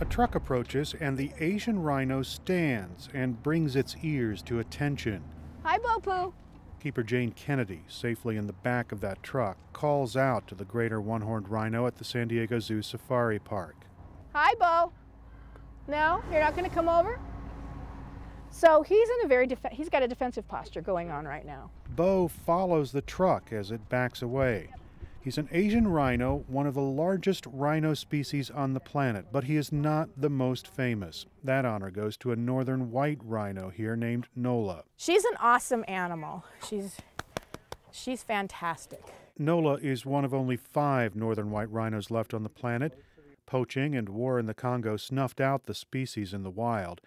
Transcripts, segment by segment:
A truck approaches and the Asian rhino stands and brings its ears to attention. Hi, Bo-Poo. Keeper Jane Kennedy, safely in the back of that truck, calls out to the greater one-horned rhino at the San Diego Zoo Safari Park. Hi, Bo. No, you're not going to come over? So he's he's got a defensive posture going on right now. Bo follows the truck as it backs away. He's an Asian rhino, one of the largest rhino species on the planet, but he is not the most famous. That honor goes to a northern white rhino here named Nola. She's an awesome animal. She's fantastic. Nola is one of only 5 northern white rhinos left on the planet. Poaching and war in the Congo snuffed out the species in the wild,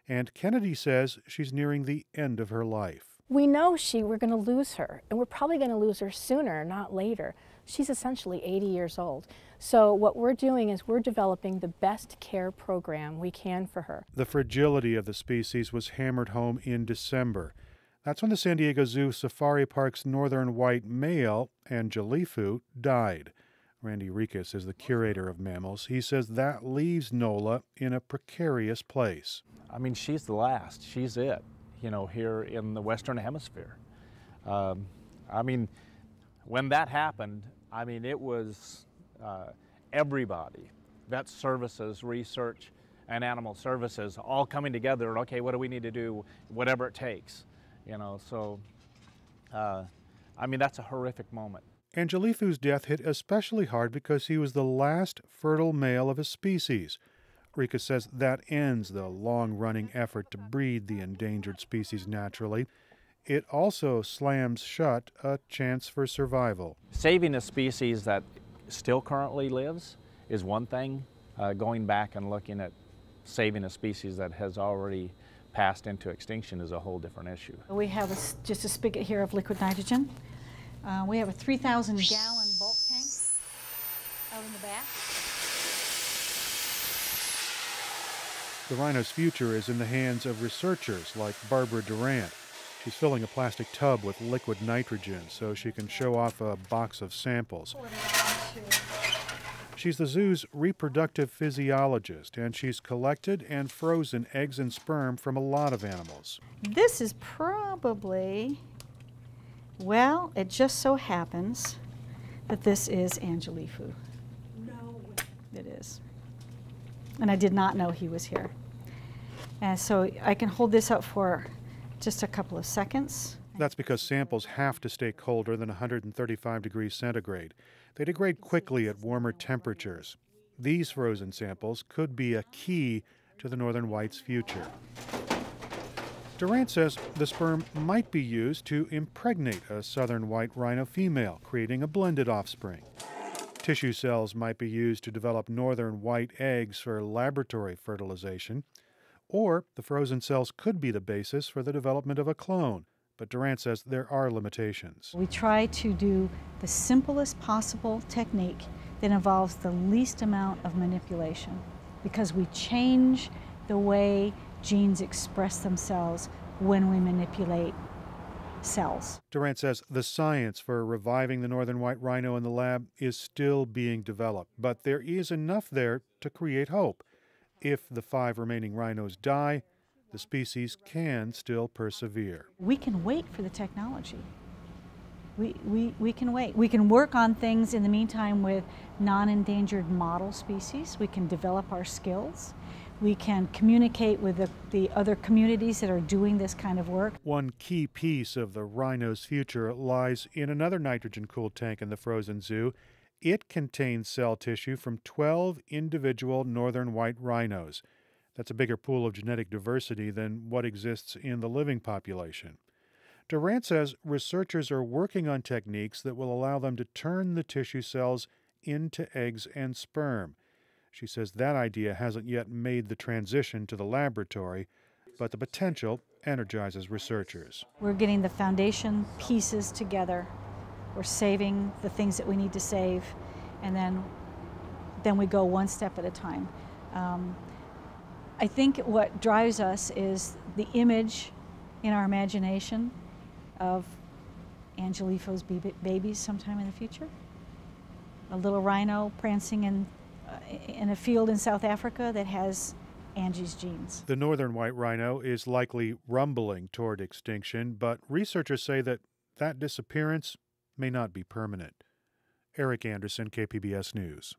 and Kennedy says she's nearing the end of her life. We know we're going to lose her, and we're probably going to lose her sooner, not later. She's essentially 80 years old. So what we're doing is we're developing the best care program we can for her. The fragility of the species was hammered home in December. That's when the San Diego Zoo Safari Park's northern white male, Angelifu, died. Randy Rikas is the curator of mammals. He says that leaves Nola in a precarious place. I mean, she's the last. She's it, here in the Western Hemisphere. I mean, when that happened, it was everybody, vet services, research, and animal services all coming together. Okay, what do we need to do? Whatever it takes, So, that's a horrific moment. Angelifu's death hit especially hard because he was the last fertile male of his species. Rika says that ends the long-running effort to breed the endangered species naturally. It also slams shut a chance for survival. Saving a species that still currently lives is one thing. Going back and looking at saving a species that has already passed into extinction is a whole different issue. We have just a spigot here of liquid nitrogen. We have a 3,000-gallon bulk tank out in the back. The rhino's future is in the hands of researchers like Barbara Durant. She's filling a plastic tub with liquid nitrogen so she can show off a box of samples. She's the zoo's reproductive physiologist, and she's collected and frozen eggs and sperm from a lot of animals. This is probably, well, it just so happens that this is Angelifu. No way. It is. And I did not know he was here. And so I can hold this up for just a couple of seconds. That's because samples have to stay colder than 135 degrees centigrade. They degrade quickly at warmer temperatures. These frozen samples could be a key to the northern white's future. Durant says the sperm might be used to impregnate a southern white rhino female, creating a blended offspring. Tissue cells might be used to develop northern white eggs for laboratory fertilization. Or the frozen cells could be the basis for the development of a clone. But Durant says there are limitations. We try to do the simplest possible technique that involves the least amount of manipulation, because we change the way genes express themselves when we manipulate cells. Durant says the science for reviving the northern white rhino in the lab is still being developed, but there is enough there to create hope. If the 5 remaining rhinos die, the species can still persevere. We can wait for the technology. We can wait. We can work on things in the meantime with non-endangered model species. We can develop our skills. We can communicate with the other communities that are doing this kind of work. One key piece of the rhino's future lies in another nitrogen-cooled tank in the frozen zoo. It contains cell tissue from 12 individual northern white rhinos. That's a bigger pool of genetic diversity than what exists in the living population. Durant says researchers are working on techniques that will allow them to turn the tissue cells into eggs and sperm. She says that idea hasn't yet made the transition to the laboratory, but the potential energizes researchers. We're getting the foundation pieces together. We're saving the things that we need to save, and then we go one step at a time. I think what drives us is the image in our imagination of Angelifu's babies sometime in the future. A little rhino prancing in a field in South Africa that has Angie's genes. The northern white rhino is likely rumbling toward extinction, but researchers say that disappearance may not be permanent. Eric Anderson, KPBS News.